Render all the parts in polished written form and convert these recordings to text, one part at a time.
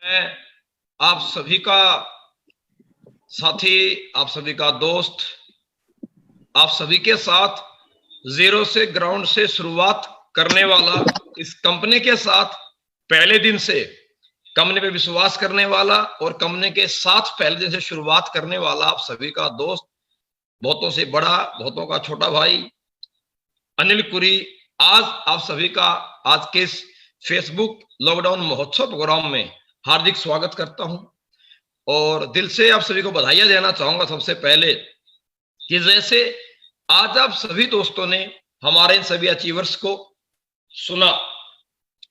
मैं आप सभी का साथी, आप सभी का दोस्त, आप सभी के साथ जीरो से ग्राउंड से शुरुआत करने वाला, इस कंपनी के साथ पहले दिन से कंपनी पे विश्वास करने वाला और कंपनी के साथ पहले दिन से शुरुआत करने वाला आप सभी का दोस्त, बहुतों से बड़ा, बहुतों का छोटा भाई अनिल पुरी। आज आप सभी का आज के इस फेसबुक लॉकडाउन महोत्सव प्रोग्राम में हार्दिक स्वागत करता हूं और दिल से आप सभी को बधाइयां देना चाहूंगा। सबसे पहले कि जैसे आज आप सभी दोस्तों ने हमारे इन सभी अचीवर्स को सुना,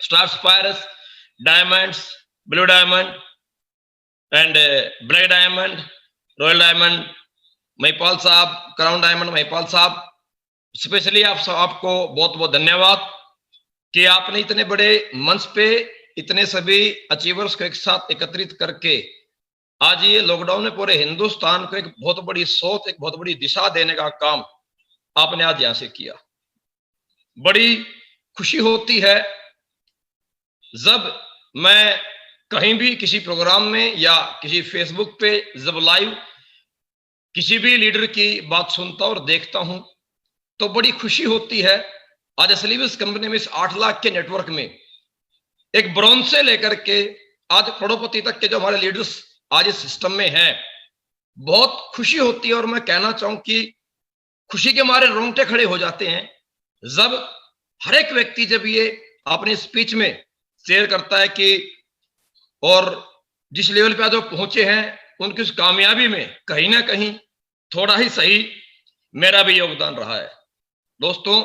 star sapphires, diamonds, blue diamond and black diamond, royal diamond, Mahipal साहब, क्राउन डायमंड महिपाल साहब, स्पेशली आपको बहुत बहुत धन्यवाद कि आपने इतने बड़े मंच पे इतने सभी अचीवर्स को एक साथ एकत्रित करके आज ये लॉकडाउन में पूरे हिंदुस्तान को एक बहुत बड़ी सोच, एक बहुत बड़ी दिशा देने का काम आपने आज यहां से किया। बड़ी खुशी होती है जब मैं कहीं भी किसी प्रोग्राम में या किसी फेसबुक पे जब लाइव किसी भी लीडर की बात सुनता और देखता हूं तो बड़ी खुशी होती है। आज असली इस कंपनी में इस 8 लाख के नेटवर्क में एक ब्रॉन्ज से लेकर के आज करोड़पति तक के जो हमारे लीडर्स आज इस सिस्टम में हैं, बहुत खुशी होती है। और मैं कहना चाहूं कि खुशी के मारे रोंगटे खड़े हो जाते हैं जब हर एक व्यक्ति जब ये अपने स्पीच में शेयर करता है कि और जिस लेवल पे आज वो पहुंचे हैं उनकी उस कामयाबी में कहीं ना कहीं थोड़ा ही सही मेरा भी योगदान रहा है। दोस्तों,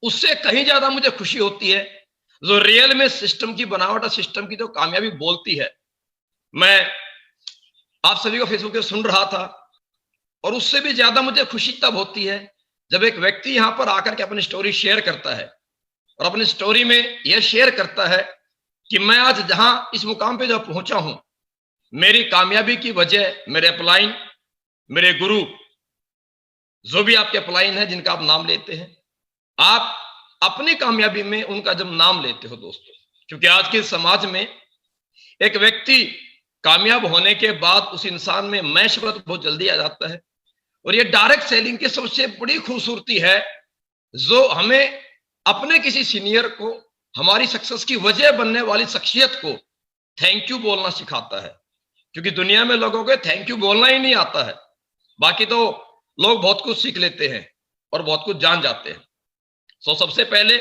उससे कहीं ज्यादा मुझे खुशी होती है जो रियल में सिस्टम की बनावट और सिस्टम की जो कामयाबी बोलती है। मैं आप सभी को फेसबुक पे सुन रहा था और उससे भी ज्यादा मुझे खुशी तब होती है जब एक व्यक्ति यहां पर आकर के अपनी स्टोरी शेयर करता है और अपनी स्टोरी में यह शेयर करता है कि मैं आज जहां इस मुकाम पे जो पहुंचा हूं, मेरी कामयाबी की वजह मेरे अपलाइन, मेरे गुरु, जो भी आपके अपलाइन है जिनका आप नाम लेते हैं, आप अपनी कामयाबी में उनका जब नाम लेते हो दोस्तों, क्योंकि आज के समाज में एक व्यक्ति कामयाब होने के बाद उस इंसान में मैं शब्द बहुत जल्दी आ जाता है। और ये डायरेक्ट सेलिंग की सबसे बड़ी खूबसूरती है जो हमें अपने किसी सीनियर को, हमारी सक्सेस की वजह बनने वाली शख्सियत को थैंक यू बोलना सिखाता है। क्योंकि दुनिया में लोगों को थैंक यू बोलना ही नहीं आता है, बाकी तो लोग बहुत कुछ सीख लेते हैं और बहुत कुछ जान जाते हैं। तो सबसे पहले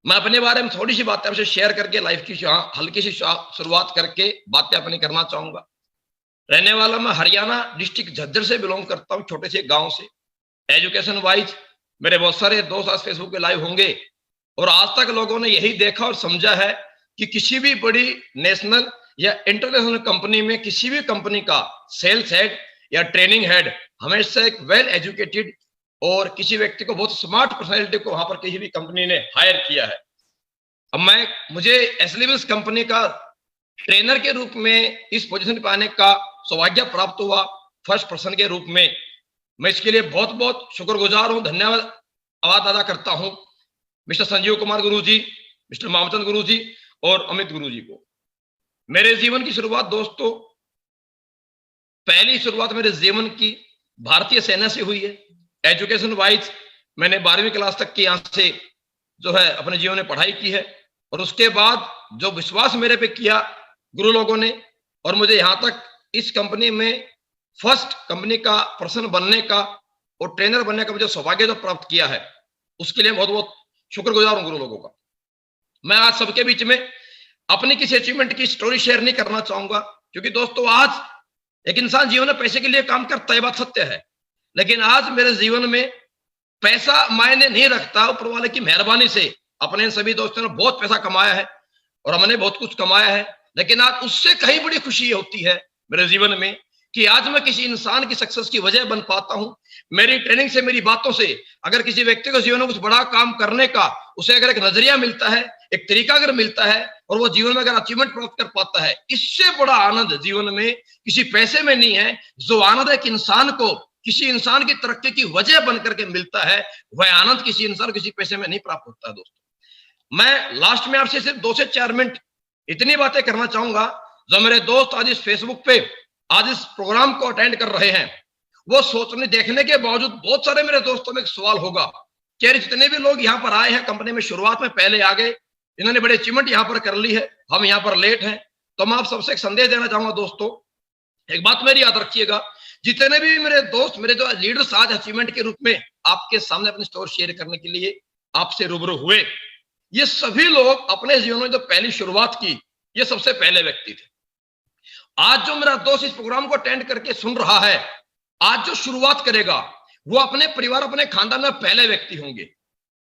मैं अपने बारे में थोड़ी सी बातें आपसे शेयर करके लाइफ की हल्की सी शुरुआत करके बातें अपनी करना चाहूंगा। रहने वाला मैं हरियाणा डिस्ट्रिक्ट झज्जर से बिलोंग करता हूं, छोटे से गांव से। एजुकेशन वाइज मेरे बहुत सारे दोस्त आज फेसबुक पे लाइव होंगे और आज तक लोगों ने यही देखा और समझा है कि किसी भी बड़ी नेशनल या इंटरनेशनल कंपनी में किसी भी कंपनी का सेल्स हेड या ट्रेनिंग हेड हमेशा एक वेल एजुकेटेड और किसी व्यक्ति को बहुत स्मार्ट पर्सनैलिटी को वहां पर किसी भी कंपनी ने हायर किया है। अब मुझे एसलीविस कंपनी का ट्रेनर के रूप में इस पोजीशन पे आने का सौभाग्य प्राप्त हुआ फर्स्ट पर्सन के रूप में। मैं इसके लिए बहुत बहुत शुक्रगुजार हूं, धन्यवाद अदा करता हूं मिस्टर संजीव कुमार गुरु जी, मिस्टर मामचंद गुरु जी और अमित गुरु जी को। मेरे जीवन की शुरुआत दोस्तों, पहली शुरुआत मेरे जीवन की भारतीय सेना से हुई है। एजुकेशन वाइज मैंने 12वीं क्लास तक की यहां से जो है अपने जीवन में पढ़ाई की है और उसके बाद जो विश्वास मेरे पे किया गुरु लोगों ने और मुझे यहां तक इस कंपनी में फर्स्ट कंपनी का पर्सन बनने का और ट्रेनर बनने का मुझे सौभाग्य जो प्राप्त किया है, उसके लिए बहुत बहुत शुक्रगुजार हूं गुरु लोगों का। मैं आज सबके बीच में अपनी किसी अचीवमेंट की स्टोरी शेयर नहीं करना चाहूंगा, क्योंकि दोस्तों आज एक इंसान जीवन में पैसे के लिए काम करता है, बात सत्य है, लेकिन आज मेरे जीवन में पैसा मायने नहीं रखता। ऊपर वाले की मेहरबानी से अपने सभी दोस्तों ने बहुत पैसा कमाया है और हमने बहुत कुछ कमाया है, लेकिन आज उससे कहीं बड़ी खुशी होती है मेरे जीवन में कि आज मैं किसी इंसान की सक्सेस की वजह बन पाता हूं। मेरी ट्रेनिंग से, मेरी बातों से अगर किसी व्यक्ति को जीवन में कुछ बड़ा काम करने का उसे अगर एक नजरिया मिलता है, एक तरीका अगर मिलता है और वो जीवन में अगर अचीवमेंट प्राप्त कर पाता है, इससे बड़ा आनंद जीवन में किसी पैसे में नहीं है। जो आनंद एक इंसान को किसी इंसान की तरक्की की वजह बनकर के मिलता है, वह आनंद किसी इंसान किसी पैसे में नहीं प्राप्त होता है। दोस्तों, मैं लास्ट में आपसे सिर्फ 2 से 4 मिनट इतनी बातें करना चाहूंगा। जो मेरे दोस्त आज इस फेसबुक पे आज इस प्रोग्राम को अटेंड कर रहे हैं, वो सोचने देखने के बावजूद बहुत सारे मेरे दोस्तों में एक सवाल होगा कि जितने भी लोग यहाँ पर आए हैं कंपनी में शुरुआत में पहले आ गए, इन्होंने बड़े अचीवमेंट यहाँ पर कर ली है, हम यहाँ पर लेट हैं। तो मैं आप सबसे एक संदेश देना चाहूंगा दोस्तों, एक बात मेरी याद रखिएगा, जितने भी मेरे दोस्त, मेरे जो लीडर्स आज अचीवमेंट के रूप में आपके सामने अपनी स्टोरी शेयर करने के लिए आपसे रूबरू हुए, ये सभी लोग अपने जीवन में जो पहली शुरुआत की, ये सबसे पहले व्यक्ति थे। आज जो मेरा दोस्त इस प्रोग्राम को अटेंड करके सुन रहा है, आज जो शुरुआत करेगा वो अपने परिवार, अपने खानदान में पहले व्यक्ति होंगे।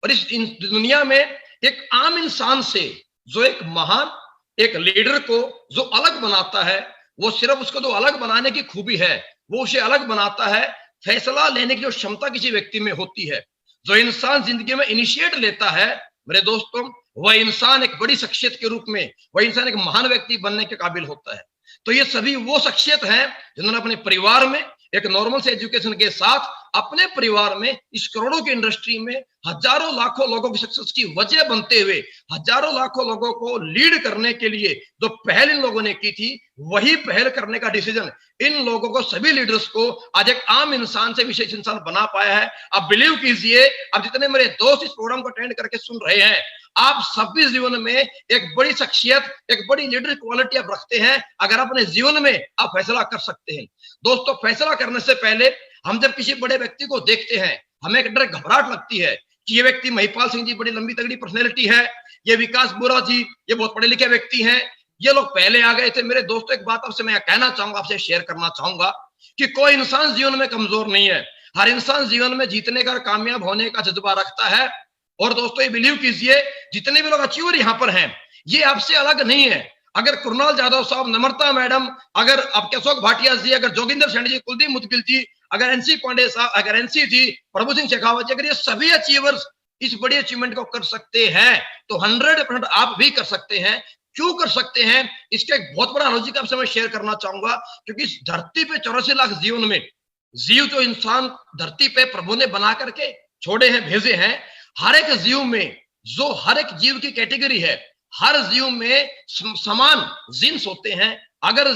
और इस दुनिया में एक आम इंसान से जो एक महान एक लीडर को जो अलग बनाता है, वो सिर्फ उसको जो अलग बनाने की खूबी है, वो उसे अलग बनाता है फैसला लेने की जो क्षमता किसी व्यक्ति में होती है। जो इंसान जिंदगी में इनिशिएट लेता है मेरे दोस्तों, वह इंसान एक बड़ी शख्सियत के रूप में, वह इंसान एक महान व्यक्ति बनने के काबिल होता है। तो ये सभी वो शख्सियत हैं जिन्होंने अपने परिवार में एक नॉर्मल से एजुकेशन के साथ अपने परिवार में इस करोड़ों की इंडस्ट्री में हजारों लाखों लोगों की सक्सेस की वजह बनते हुए हजारों लाखों लोगों को लीड करने के लिए जो पहल इन लोगों ने की थी, वही पहल करने का डिसीजन इन लोगों को, सभी लीडर्स को आज एक आम इंसान से विशेष इंसान बना पाया है। अब बिलीव कीजिए, अब जितने मेरे दोस्त इस प्रोग्राम को अटेंड करके सुन रहे हैं, आप सभी जीवन में एक बड़ी शख्सियत, एक बड़ी लीडर क्वालिटी आप रखते हैं अगर अपने जीवन में आप फैसला कर सकते हैं। दोस्तों, फैसला करने से पहले हम जब किसी बड़े व्यक्ति को देखते हैं, हमें एक डर घबराहट लगती है कि ये व्यक्ति महिपाल सिंह जी बड़ी लंबी तगड़ी पर्सनैलिटी है, ये विकास बोरा जी ये बहुत पढ़े लिखे व्यक्ति हैं, ये लोग पहले आ गए थे। मेरे दोस्तों, एक बात आपसे मैं कहना चाहूंगा, आपसे शेयर करना चाहूंगा कि कोई इंसान जीवन में कमजोर नहीं है। हर इंसान जीवन में जीतने का, कामयाब होने का जज्बा रखता है। और दोस्तों, ये बिलीव कीजिए, जितने भी लोग अचीवर यहाँ पर हैं, ये आपसे अलग नहीं है। अगर कुणाल यादव साहब, नम्रता मैडम, अगर आपके अशोक भाटिया जी, अगर जोगिंदर सैनी जी, कुलदीप मुदगिल जी, अगर एनसी पांडे साहब, अगर एनसी जी, प्रभु सिंह शेखावत जी, अगर ये सभी अचीवर्स इस बड़ी अचीवमेंट को कर सकते हैं, तो 100% आप भी कर सकते हैं। क्यों कर सकते हैं, इसका एक बहुत बड़ा लॉजिक आपसे मैं शेयर करना चाहूंगा। क्योंकि इस धरती पे 84 लाख जीवन में जीव जो इंसान धरती पे प्रभु ने बना करके छोड़े हैं, भेजे हैं, हर एक जीव में, जो हर एक जीव की कैटेगरी है, हर जीव में समान जीन्स होते हैं। अगर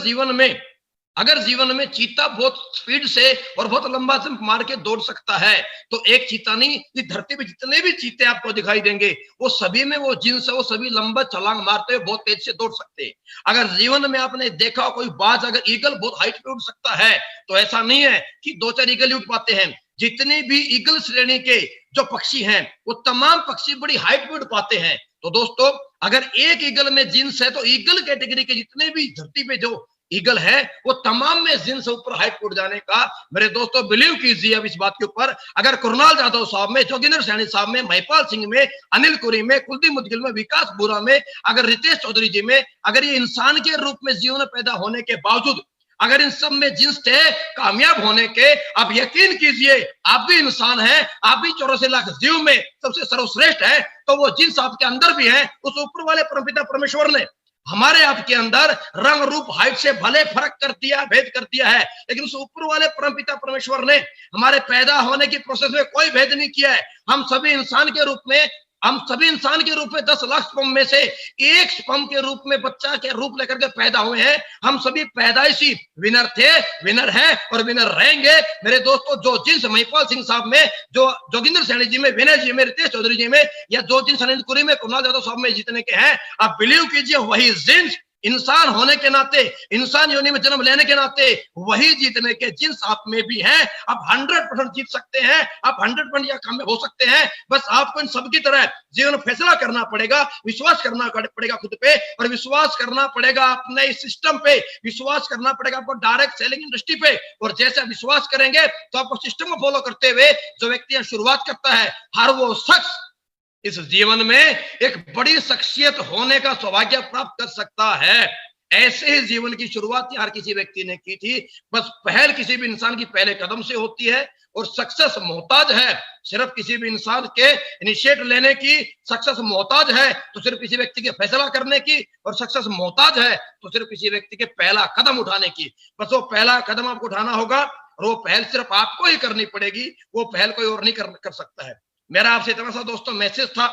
जीवन में चीता बहुत स्पीड से और बहुत लंबा जंप मार के दौड़ सकता है, तो एक चीता नहीं, इस धरती पे जितने भी चीते आपको दिखाई देंगे, वो सभी में वो जीन्स है, वो सभी लंबा छलांग मारते हुए बहुत तेज से दौड़ सकते हैं। अगर जीवन में आपने देखा कोई बाज, अगर ईगल बहुत हाइट पे उड़ सकता है, तो ऐसा नहीं है कि 2-4 ईगल ही उड़ पाते हैं। जितने भी ईगल श्रेणी के जो पक्षी हैं, वो तमाम पक्षी बड़ी हाइट पे उड़ पाते हैं। तो दोस्तों, अगर एक ईगल में जीन्स है, तो ईगल कैटेगरी के जितने भी धरती पे जो ईगल है, वो तमाम में जिन से ऊपर हाइट उड़ जाने का, मेरे दोस्तों बिलीव कीजिए अब इस बात के ऊपर, अगर कुणाल यादव साहब में, जोगिंदर सैनी साहब में, महिपाल सिंह में, अनिल कुरी में, कुलदीप मुदगिल में, विकास बोरा में, अगर रितेश चौधरी जी में, अगर ये इंसान के रूप में जीवन पैदा होने के बावजूद अगर इन सब में जिन्स थे कामयाब होने के, आप यकीन कीजिए आप भी इंसान हैं, आप भी 84 लाख जीव में सबसे सर्वश्रेष्ठ है। तो वो जिन्स आपके अंदर भी है, उस ऊपर वाले परमपिता परमेश्वर ने हमारे आपके अंदर रंग रूप हाइट से भले फर्क कर दिया, भेद कर दिया है, लेकिन उस ऊपर वाले परमपिता परमेश्वर ने हमारे पैदा होने की प्रोसेस में कोई भेद नहीं किया है। हम सभी इंसान के रूप में 10 लाख स्पर्म में से एक स्पर्म के रूप में बच्चा के रूप लेकर के पैदा हुए हैं। हम सभी पैदाइशी विनर थे, विनर हैं और विनर रहेंगे। मेरे दोस्तों, जो जिन्स महिपाल सिंह साहब में, जो जोगिंदर सैनी जी में, विनय जी में, रितेश चौधरी जी में, या जो जिन्स अनिल कुरी में, कुणाल यादव साहब में जीतने के हैं, आप बिलीव कीजिए वही जिन्स इंसान होने के नाते, इंसान योनि में जन्म लेने के नाते वही जीतने के जिन्स आप में भी हैं। आप 100% जीत सकते हैं, आप 100% या कामयाब हो सकते हैं। बस आपको इन सबकी तरह जीवन में फैसला करना पड़ेगा, विश्वास करना पड़ेगा खुद पे, और विश्वास करना पड़ेगा अपने इस सिस्टम पे, विश्वास करना पड़ेगा आपको डायरेक्ट सेलिंग इंडस्ट्री पे। और जैसे विश्वास करेंगे तो आपको सिस्टम को फॉलो करते हुए जो व्यक्ति शुरुआत करता है, हर वो शख्स इस जीवन में एक बड़ी शख्सियत होने का सौभाग्य प्राप्त कर सकता है। ऐसे ही जीवन की शुरुआत हर किसी व्यक्ति ने की थी। बस पहल किसी भी इंसान की पहले कदम से होती है, और सक्सेस मोहताज है सिर्फ किसी भी इंसान के इनिशिएट लेने की, सक्सेस मोहताज है तो सिर्फ किसी व्यक्ति के फैसला करने की, और सक्सेस मोहताज है तो सिर्फ किसी व्यक्ति के पहला कदम उठाने की। बस वो पहला कदम आपको उठाना होगा, और वो पहल सिर्फ आपको ही करनी पड़ेगी, वो पहल कोई और नहीं कर सकता है। मेरा आपसे इतना सा दोस्तों मैसेज था।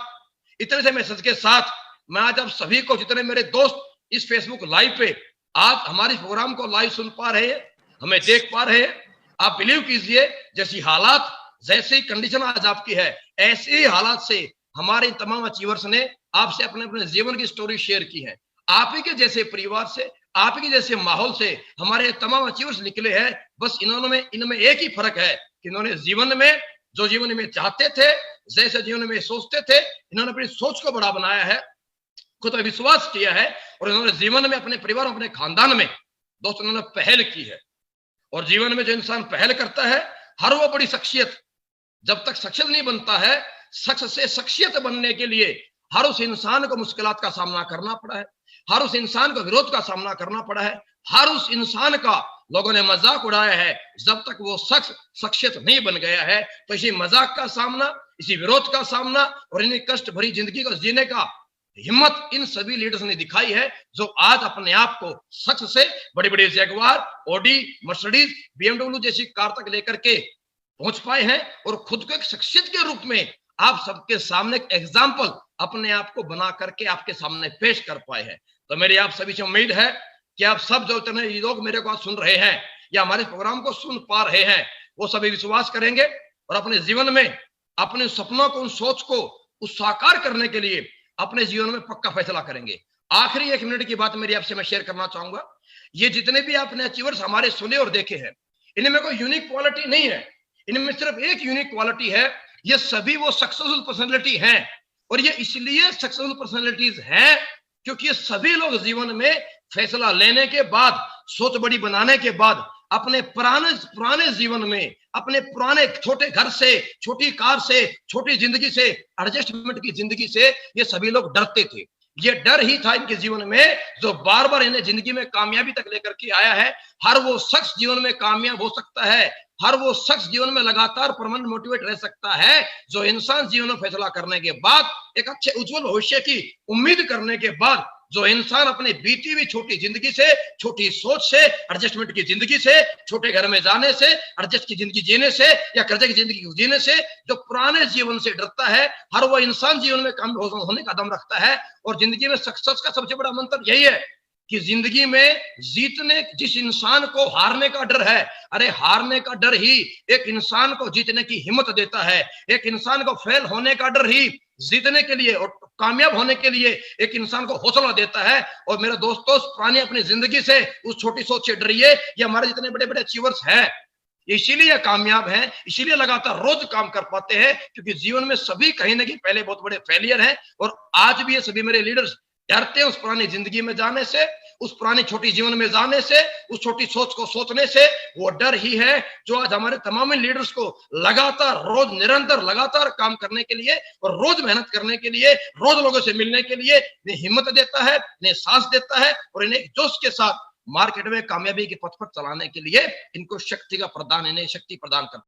इतने से मैसेज के साथ मैं आज आप सभी को, जितने मेरे दोस्त इस फेसबुक लाइव पे आप हमारे प्रोग्राम को लाइव सुन पा रहे हैं, हमें देख पा रहे हैं। आप बिलीव कीजिए, जैसी हालात, जैसी कंडीशन आज आपकी है, ऐसे ही हालात से हमारे तमाम अचीवर्स ने आपसे अपने अपने जीवन की स्टोरी शेयर की है। आप ही के जैसे परिवार से, आप ही के जैसे माहौल से हमारे तमाम अचीवर्स निकले हैं। बस इनमें एक ही फर्क है कि इन्होंने जीवन में जो जीवन में चाहते थे, जैसे जीवन में सोचते थे, इन्होंने अपनी सोच को बड़ा बनाया है, खुद पर विश्वास किया है, और इन्होंने जीवन में अपने परिवार, अपने खानदान में दोस्तों इन्होंने पहल की है। और जीवन में जो इंसान पहल करता है, हर वो बड़ी शख्सियत जब तक शख्सियत नहीं बनता है, शख्स से शख्सियत बनने के लिए हर उस इंसान को मुश्किलात का सामना करना पड़ा है, हर उस इंसान को विरोध का सामना करना पड़ा है, हर उस इंसान का लोगों ने मजाक उड़ाया है जब तक वो शख्स शख्सियत नहीं बन गया है। तो इसी मजाक का सामना, इसी विरोध का सामना और इन्हीं कष्ट भरी जिंदगी को जीने का हिम्मत इन सभी लीडर्स ने दिखाई है, जो आज अपने आप को शख्स से बड़ी बड़ी जैगवार, ऑडी, मर्सिडीज, BMW जैसी कार तक लेकर के पहुंच पाए हैं, और खुद को एक शख्सियत के रूप में आप सबके सामने एक एग्जाम्पल अपने आप को बना करके आपके सामने पेश कर पाए हैं। तो मेरी आप सभी से उम्मीद है कि आप सब जो इतने लोग मेरे को सुन रहे हैं या हमारे प्रोग्राम को सुन पा रहे हैं, वो सभी विश्वास करेंगे और अपने जीवन में अपने सपनों को, उन सोच को उस साकार करने के लिए अपने जीवन में पक्का फैसला करेंगे। आखिरी 1 मिनट की बात मेरी आपसे मैं शेयर करना चाहूंगा। ये जितने भी आपने अचीवर्स हमारे सुने और देखे हैं, इनमें कोई यूनिक क्वालिटी नहीं है, इनमें सिर्फ एक यूनिक क्वालिटी है, ये सभी वो सक्सेसफुल पर्सनैलिटी हैं। और ये इसलिए सक्सेसफुल पर्सनैलिटीज हैं क्योंकि ये सभी लोग जीवन में फैसला लेने के बाद, सोच बड़ी बनाने के बाद, अपने पुराने जीवन में, अपने पुराने छोटे घर से, छोटी कार से, छोटी जिंदगी से, एडजस्टमेंट की जिंदगी से ये सभी लोग डरते थे। ये डर ही था इनके जीवन में जो बार बार इन्हें जिंदगी में कामयाबी तक लेकर के आया है। हर वो शख्स जीवन में कामयाब हो सकता है, हर वो शख्स जीवन में लगातार परमानेंट मोटिवेट रह सकता है जो इंसान जीवन में फैसला करने के बाद, एक अच्छे उज्जवल भविष्य की उम्मीद करने के बाद, जो इंसान अपने बीती हुई छोटी जिंदगी से, छोटी सोच से, एडजस्टमेंट की जिंदगी से, छोटे घर में जाने से, एडजस्ट की जिंदगी जीने से या कर्जे की जिंदगी जीने से, जो पुराने जीवन से डरता है, हर वो इंसान जीवन में कामयाब होने का दम रखता है। और जिंदगी में सक्सेस का सबसे बड़ा मंत्र यही है कि जिंदगी में जीतने, जिस इंसान को हारने का डर है, अरे हारने का डर ही एक इंसान को जीतने की हिम्मत देता है। एक इंसान को फेल होने का डर ही जीतने के लिए और कामयाब होने के लिए एक इंसान को हौसला देता है। और मेरे दोस्तों, पुरानी अपनी जिंदगी से, उस छोटी सोच से डरिए। ये हमारे जितने बड़े बड़े अचीवर्स हैं, इसीलिए कामयाब हैं, इसीलिए लगातार रोज काम कर पाते हैं, क्योंकि जीवन में सभी कहीं ना कहीं पहले बहुत बड़े फेलियर हैं। और आज भी ये सभी मेरे लीडर्स डरते हैं उस पुरानी जिंदगी में जाने से, उस पुरानी छोटी जीवन में जाने से, उस छोटी सोच को सोचने से। वो डर ही है जो आज हमारे तमाम लीडर्स को लगातार, रोज निरंतर लगातार काम करने के लिए और रोज मेहनत करने के लिए, रोज लोगों से मिलने के लिए इन्हें हिम्मत देता है, इन्हें साहस देता है और इन्हें जोश के साथ मार्केट में कामयाबी के पथ पर चलाने के लिए इनको शक्ति का प्रदान, इन्हें शक्ति प्रदान करता है।